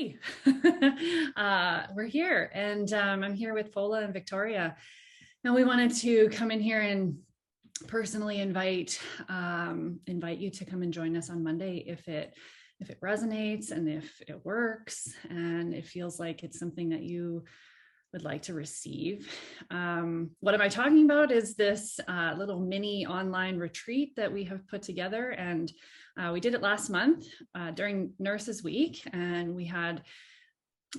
hey, we're here. And I'm here with Fola and Victoria. And we wanted to come in here and personally invite you to come and join us on Monday if it resonates and if it works and it feels like it's something that you would like to receive. What am I talking about is this little mini online retreat that we have put together, and we did it last month during Nurses Week, and we had,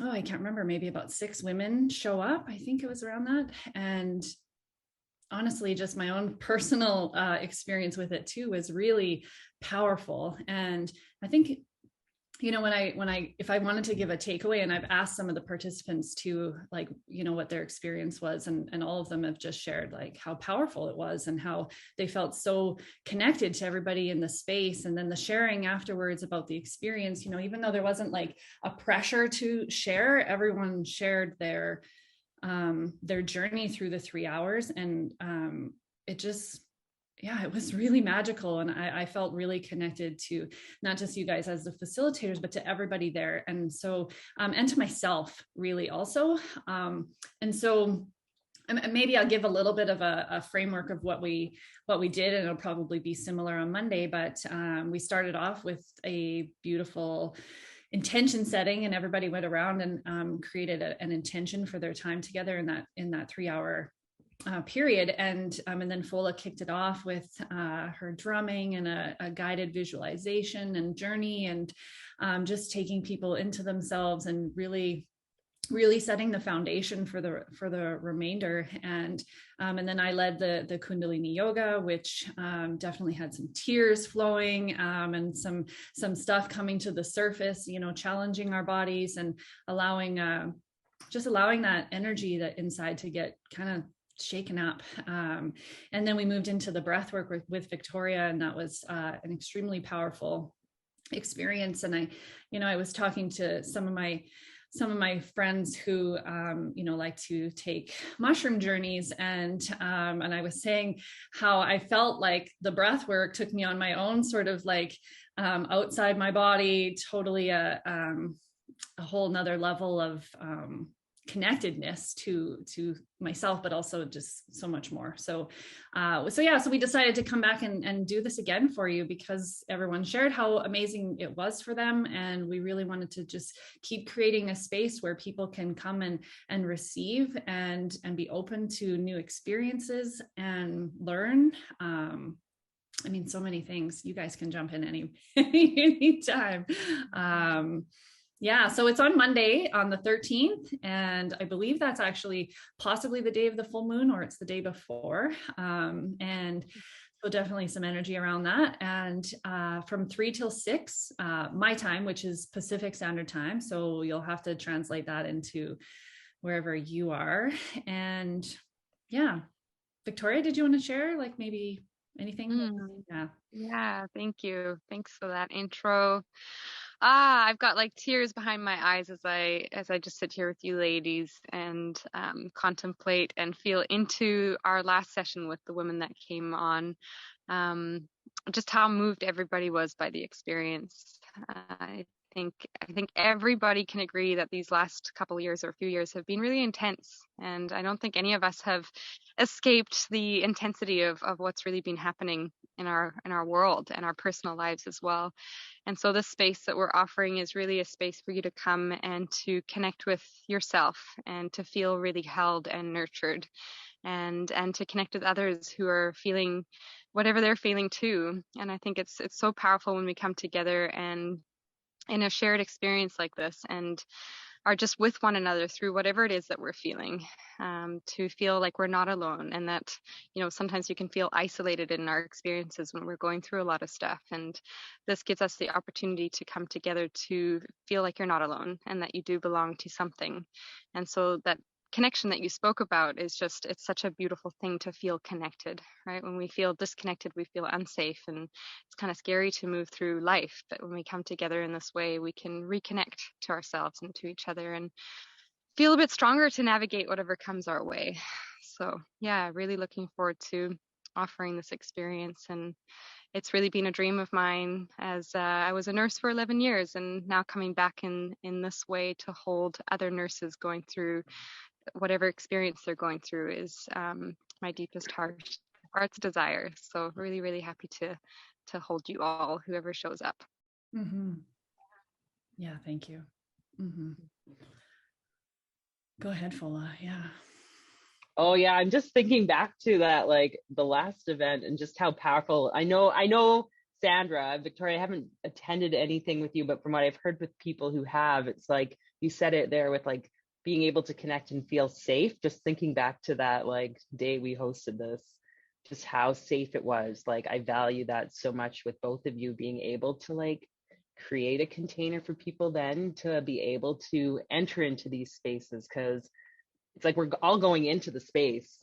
I can't remember, maybe about 6 women show up. I think it was around that. And honestly, just my own personal experience with it too was really powerful. And I think, if I wanted to give a takeaway, and I've asked some of the participants to, like, what their experience was, and all of them have just shared like how powerful it was and how they felt so connected to everybody in the space. And then the sharing afterwards about the experience, even though there wasn't like a pressure to share, everyone shared their journey through the 3 hours. And it just, yeah, it was really magical. And I felt really connected to not just you guys as the facilitators, but to everybody there. And so, and to myself really also. And so maybe I'll give a little bit of a framework of what we did, and it'll probably be similar on Monday. But we started off with a beautiful intention setting, and everybody went around and created an intention for their time together in that 3 hour period. And then Fola kicked it off with her drumming and a guided visualization and journey, and just taking people into themselves and really setting the foundation for the remainder. And then I led the Kundalini yoga, which definitely had some tears flowing, and some stuff coming to the surface, challenging our bodies and allowing that energy that inside to get kind of shaken up. And then we moved into the breath work with Victoria, and that was an extremely powerful experience. And I was talking to some of my friends who like to take mushroom journeys, and I was saying how I felt like the breath work took me on my own sort of like outside my body, totally a whole nother level of connectedness to myself, but also just so much more. So we decided to come back and do this again for you, because everyone shared how amazing it was for them. And we really wanted to just keep creating a space where people can come and receive and be open to new experiences and learn. So many things. You guys can jump in any time. Yeah, so it's on Monday on the 13th, and I believe that's actually possibly the day of the full moon, or it's the day before. And so definitely some energy around that. And from 3 till 6, my time, which is Pacific Standard Time. So you'll have to translate that into wherever you are. And yeah, Victoria, did you want to share like maybe anything? Yeah, thank you. Thanks for that intro. I've got like tears behind my eyes as I just sit here with you ladies and contemplate and feel into our last session with the women that came on. Just how moved everybody was by the experience. I think everybody can agree that these last couple of years or a few years have been really intense, and I don't think any of us have escaped the intensity of what's really been happening in our world and our personal lives as well. And so this space that we're offering is really a space for you to come and to connect with yourself and to feel really held and nurtured, and to connect with others who are feeling whatever they're feeling too. And I think it's so powerful when we come together and in a shared experience like this and are just with one another through whatever it is that we're feeling, to feel like we're not alone, and that, sometimes you can feel isolated in our experiences when we're going through a lot of stuff. And this gives us the opportunity to come together to feel like you're not alone and that you do belong to something. And so that connection that you spoke about is just, it's such a beautiful thing to feel connected, right? When we feel disconnected, we feel unsafe, and it's kind of scary to move through life. But when we come together in this way, we can reconnect to ourselves and to each other and feel a bit stronger to navigate whatever comes our way. So yeah, really looking forward to offering this experience. And it's really been a dream of mine, as I was a nurse for 11 years, and now coming back in this way to hold other nurses going through whatever experience they're going through is my deepest heart's desire. So really, really happy to hold you all, whoever shows up. Mm-hmm. Yeah, thank you. Mm-hmm. Go ahead, Fola. Yeah. Oh yeah, I'm just thinking back to that, like the last event, and just how powerful. I know Sandra, Victoria, I haven't attended anything with you, but from what I've heard with people who have, it's like you said it there with like being able to connect and feel safe. Just thinking back to that like day we hosted this, just how safe it was. Like I value that so much with both of you being able to like create a container for people then to be able to enter into these spaces, because it's like we're all going into the space.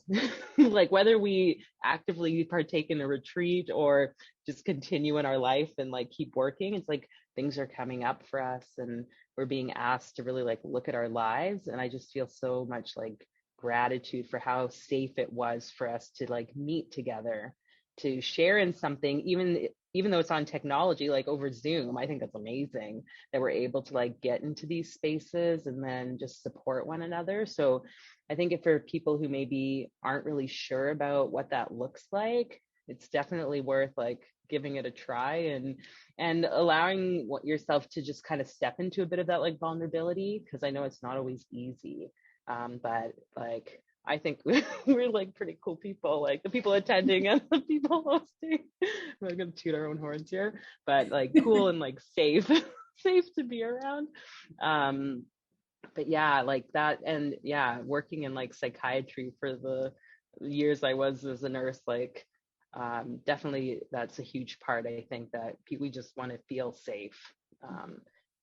Like whether we actively partake in a retreat or just continue in our life and like keep working, it's like things are coming up for us and we're being asked to really like look at our lives. And I just feel so much like gratitude for how safe it was for us to like meet together, to share in something, even though it's on technology, like over Zoom. I think that's amazing that we're able to like get into these spaces and then just support one another. So I think if for people who maybe aren't really sure about what that looks like, it's definitely worth like giving it a try and allowing yourself to just kind of step into a bit of that like vulnerability, because I know it's not always easy. But like I think we're like pretty cool people, like the people attending and the people hosting. We're gonna toot our own horns here, but like cool and like safe, safe to be around. But yeah, like that, and yeah, working in like psychiatry for the years I was as a nurse, like definitely that's a huge part. I think that we just want to feel safe,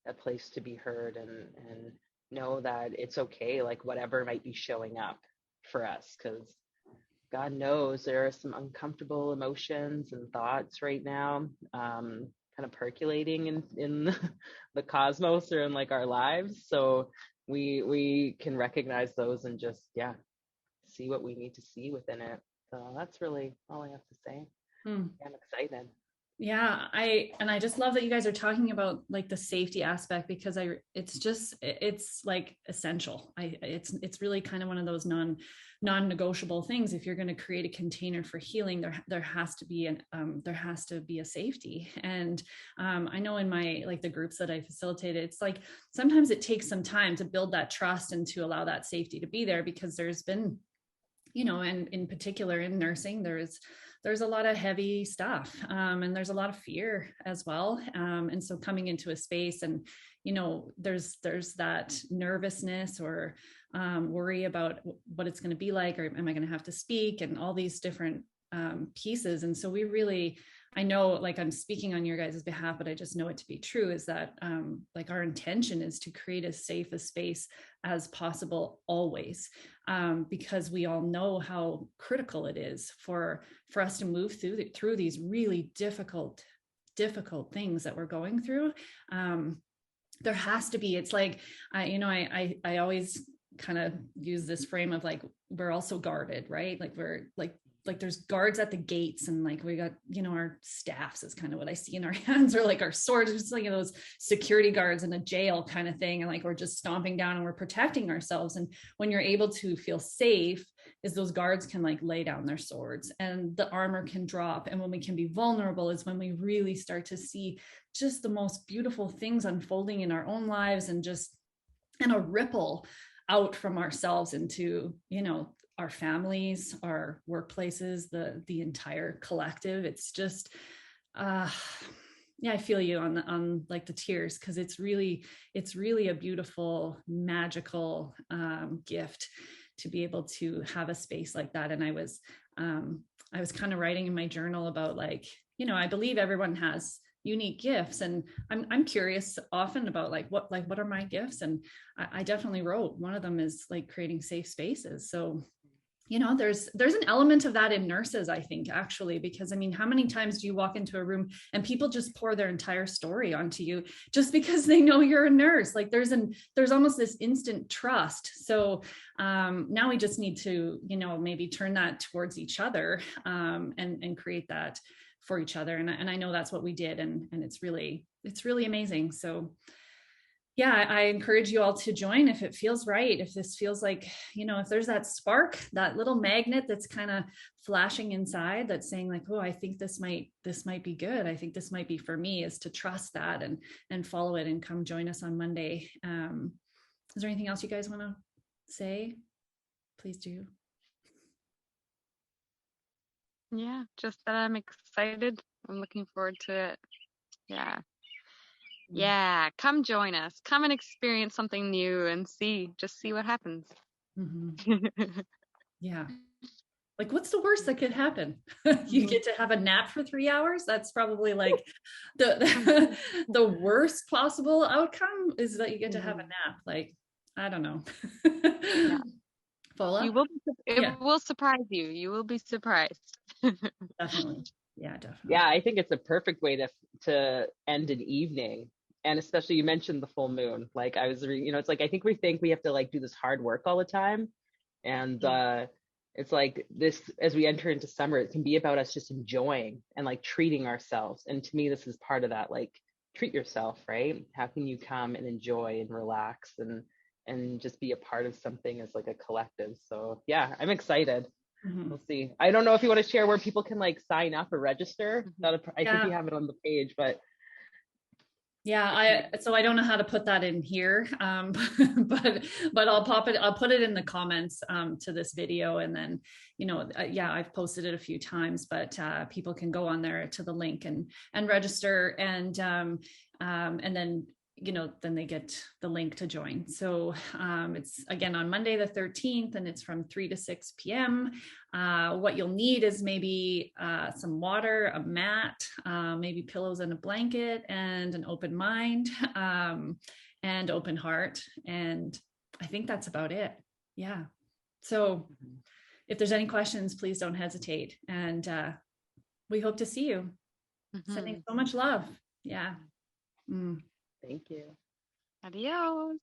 a place to be heard, and know that it's okay, like whatever might be showing up for us, because God knows there are some uncomfortable emotions and thoughts right now, kind of percolating in the cosmos or in like our lives. So we can recognize those and just see what we need to see within it. So that's really all I have to say. I'm excited. Yeah, I just love that you guys are talking about like the safety aspect, because it's like essential. It's really kind of one of those non-negotiable things. If you're going to create a container for healing, there has to be a safety. And I know in my like the groups that I facilitated, it's like sometimes it takes some time to build that trust and to allow that safety to be there, because there's been, and in particular in nursing, there's a lot of heavy stuff, and there's a lot of fear as well. And so coming into a space and, there's that nervousness or worry about what it's going to be like, or am I going to have to speak, and all these different pieces. And so I know, like I'm speaking on your guys' behalf, but I just know it to be true, is that like our intention is to create as safe a space as possible always, because we all know how critical it is for us to move through these really difficult things that we're going through. There has to be, it's like, I always kind of use this frame of like, we're also guarded, right? Like we're like there's guards at the gates, and like we got, our staffs is kind of what I see in our hands, or like our swords, just like those security guards in a jail kind of thing. And like, we're just stomping down and we're protecting ourselves. And when you're able to feel safe, is those guards can like lay down their swords and the armor can drop. And when we can be vulnerable is when we really start to see just the most beautiful things unfolding in our own lives, and a ripple out from ourselves into, our families, our workplaces, the entire collective. It's just, I feel you on like the tears, because it's really a beautiful, magical gift to be able to have a space like that. And I was kind of writing in my journal about like, I believe everyone has unique gifts, and I'm curious often about like what are my gifts, and I definitely wrote one of them is like creating safe spaces. So there's an element of that in nurses, I think, actually, because I mean, how many times do you walk into a room and people just pour their entire story onto you just because they know you're a nurse? Like there's almost this instant trust. So now we just need to, maybe turn that towards each other, and create that for each other. And I know that's what we did. And it's really amazing. So yeah, I encourage you all to join if it feels right. If this feels like, if there's that spark, that little magnet that's kind of flashing inside that's saying like, oh, I think this might be good. I think this might be for me, is to trust that and follow it and come join us on Monday. Is there anything else you guys want to say? Please do. Yeah, just that I'm excited. I'm looking forward to it. Yeah. Yeah, come join us. Come and experience something new and see what happens. Mm-hmm. Yeah. Like, what's the worst that could happen? You get to have a nap for 3 hours. That's probably like the worst possible outcome, is that you get to have a nap. Like, I don't know. Yeah. Fola? It will surprise you. You will be surprised. Definitely. Yeah, definitely. Yeah, I think it's a perfect way to end an evening. And especially, you mentioned the full moon. Like, I was reading, it's like, I think we think we have to like do this hard work all the time. And it's like this, as we enter into summer, it can be about us just enjoying and like treating ourselves. And to me, this is part of that, like, treat yourself, right? How can you come and enjoy and relax and just be a part of something as like a collective? So yeah, I'm excited. Mm-hmm. We'll see. I don't know if you want to share where people can like sign up or register. I think you have it on the page, but yeah, so I don't know how to put that in here, but I'll put it in the comments to this video, and then yeah, I've posted it a few times, but people can go on there to the link and register, and then then they get the link to join. So it's again on Monday the 13th, and it's from 3 to 6 p.m. What you'll need is maybe some water, a mat, maybe pillows and a blanket, and an open mind, and open heart. And I think that's about it. Yeah. So if there's any questions, please don't hesitate. And we hope to see you. Sending so much love. Yeah. Thank you. Adios.